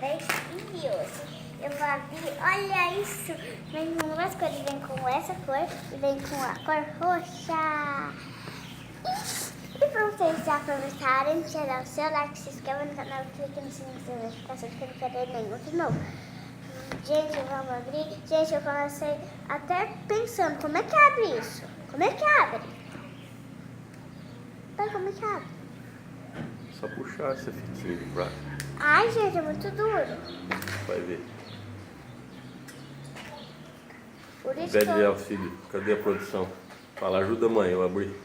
maravilhoso. Eu vou abrir, olha isso. Vem com duas cores, vem com essa cor e vem com a cor roxa. E para vocês já aproveitarem, tirar o seu like, se inscreva no canal, clique no sininho de notificação que eu não quero nenhum outro novo. Gente, vamos abrir. Gente, eu comecei até pensando, como é que abre isso? Como é que abre? Pai, como é que abre? Só puxar essa fitinha de prato. Ai, gente, é muito duro. Vai ver. Por isso Pede que eu... auxílio. Cadê a produção? Fala, ajuda a mãe, eu abri.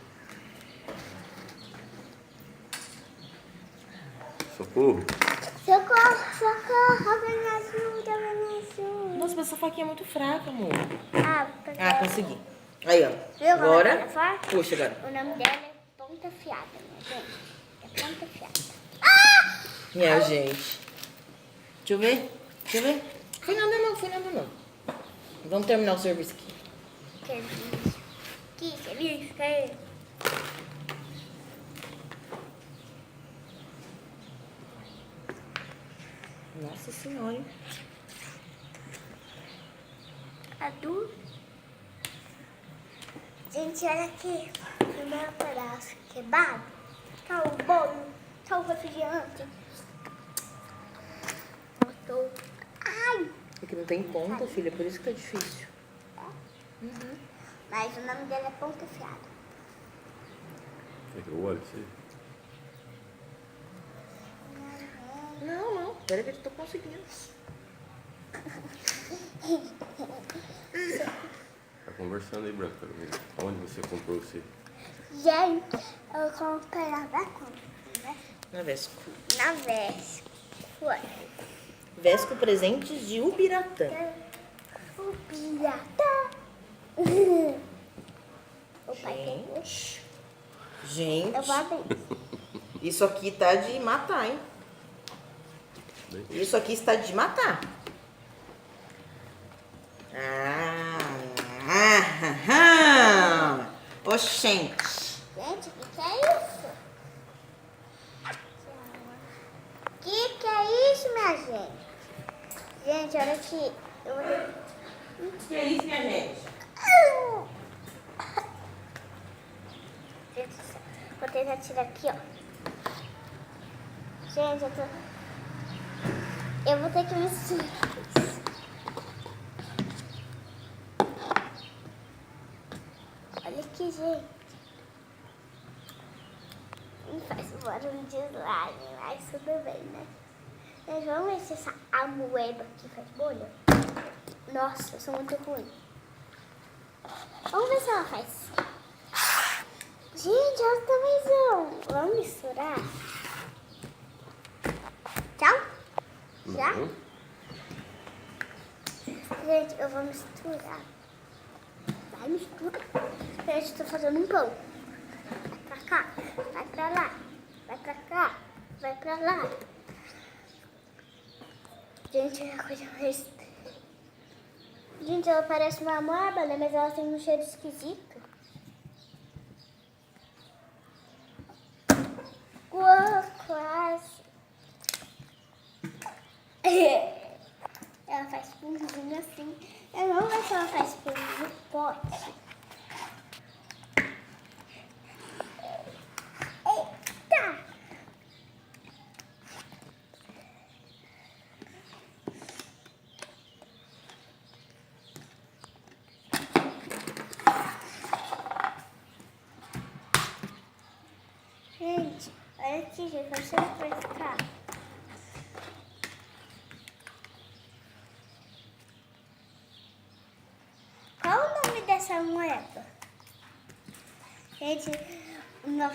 Socorro. Socorro, socorro, alguém me ajuda, alguém me ajuda. Nossa, mas essa faquinha é muito fraca, amor. Porque... Ah, consegui. Aí, ó. Viu como ela é Agora, forte? puxa, agora. O nome dela é Ponta Fiada, minha gente. É Ponta Fiada. Minha gente. Deixa eu ver. Deixa eu ver. Foi nada não, foi nada não. Vamos terminar o serviço aqui. Que serviço. Que serviço, que... Nossa senhora, hein? Adu. Gente, olha aqui. Primeiro pedaço quebrado. Tá o bolo. Tá o refrigerante. Botou. Ai! É que não tem ponta, filha, por isso que tá difícil. Uhum. Mas o nome dele é Ponta Fiada. Quer que eu olhe isso aí? Não, não. Pera que eu tô conseguindo. Tá conversando aí, Branca. Onde você comprou você? Gente, eu comprei na Vesco. Na Vesco. Na Vesco. Foi. Vesco Presentes de Ubiratã. O pirata. O pai pegou. Gente, Eu vou abrir. isso aqui tá de matar, hein? Isso aqui está de matar. Oxente. Gente, o que é isso? O que é isso, minha gente? Gente, olha aqui. Eu vou... Que é isso, minha gente? Gente, vou tentar tirar aqui, ó. Gente, eu vou ter que misturar isso. Olha aqui, gente. Não faz barulho de slime, mas tudo bem, né? Mas vamos ver se essa amoeba aqui faz bolha. Nossa, eu sou muito ruim. Vamos ver se ela faz. Gente, olha o tamanhozão. Vamos misturar? Tchau? Já? Uhum. Gente, eu vou misturar. Vai, mistura. Gente, eu tô fazendo um pão. Vai pra cá, vai pra lá. Vai pra cá, vai pra lá. Gente, é a coisa mais... Gente, ela parece uma amôeba, né? Mas ela tem um cheiro esquisito. Uou, quase. Ela faz pãozinho assim. Eu não sei se ela faz pão no pote. Eita! Gente, olha aqui, gente, como você vai ficar. Qual o nome dessa moeda? Gente, minha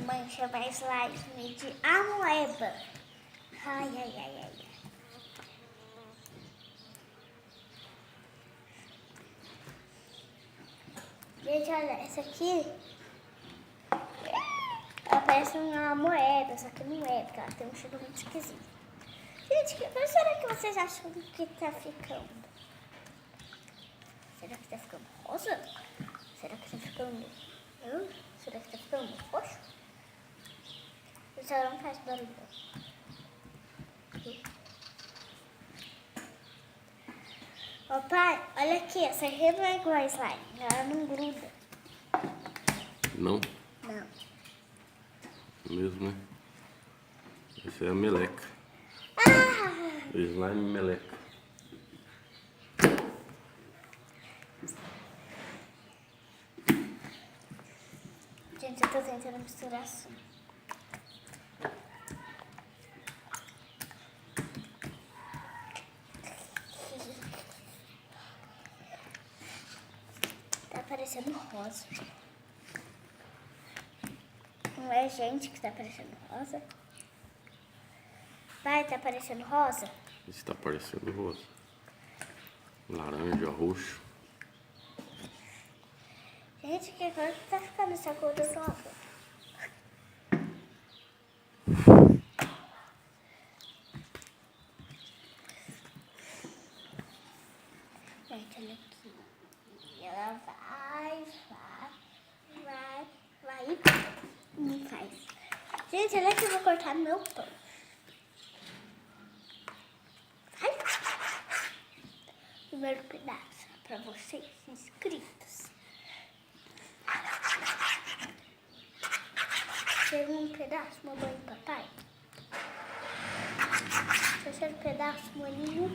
mãe chama slime de amoeba. Ai, ai, ai, ai. Gente, olha, essa aqui, ela parece uma moeda, só que não é, porque ela tem um cheiro muito esquisito. Gente, como será que vocês acham que tá ficando? Será que tá ficando rosa? Será que tá ficando... Será que tá ficando roxo? Isso não faz barulho. Ô pai, olha aqui, essa aqui não é igual a slime, ela não gruda. Não? Não. Mesmo, né? Essa é a meleca. Ah! O slime meleca. Gente, eu tô tentando misturar assim. Tá parecendo rosa. Não é gente que tá parecendo rosa? Pai, tá parecendo rosa? Isso tá parecendo rosa. Laranja, roxo. Gente, que cor que tá ficando essa cor do logo? Gente, olha aqui. E ela vai e me faz. Gente, olha que eu vou cortar meu pão. Vai. Primeiro pedaço pra vocês inscritos. Segundo pedaço, mamãe e papai. Terceiro pedaço, maninho.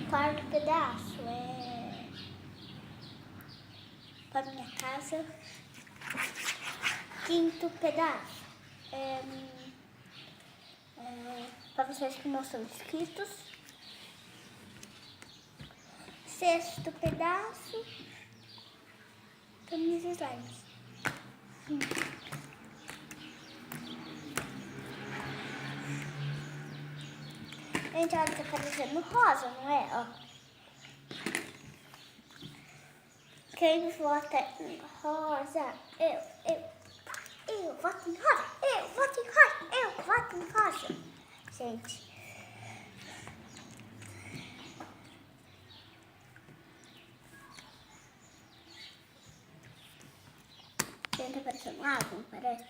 Quarto pedaço é para minha casa. Quinto pedaço é para vocês que não são inscritos. Sexto pedaço para minhas slimes. Gente, olha, tá parecendo rosa, não é? Ó. Quem vota em rosa? Eu voto em rosa. Eu voto em rosa. Eu voto em rosa. Gente. Gente, tá parecendo água, não parece?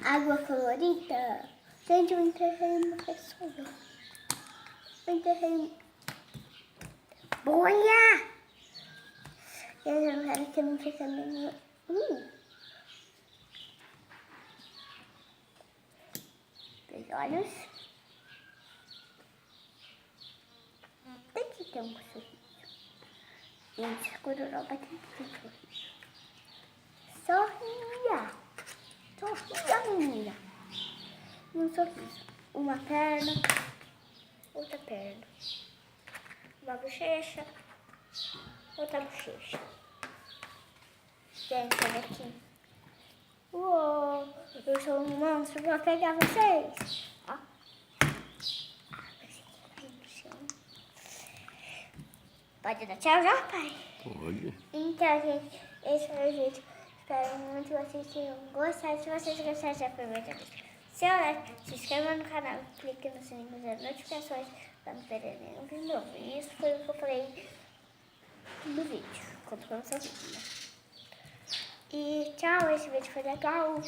Água colorida. Gente, eu enterrei uma pessoa. Eu enterrei bolha! Eu não quero que não fique nenhum. Dois olhos. Tem que ter um sorriso. Gente, escuro vai ter que ter um sorriso. Sorria! Sorria, menina! Um sorriso. Uma perna. Outra perna. Uma bochecha. Outra bochecha. Gente, olha aqui. Uou! Eu sou um monstro, vou pegar vocês. Ó. Pode dar tchau já, pai? Pode. Então, gente, esse foi o vídeo. Espero muito que vocês tenham gostado. Se vocês gostaram, já aproveita. Seu like, se inscreva no canal, clique no sininho das notificações para não perder nenhum vídeo novo. E isso foi o que eu falei no vídeo, quando começou o vídeo, né? E tchau, esse vídeo foi legal.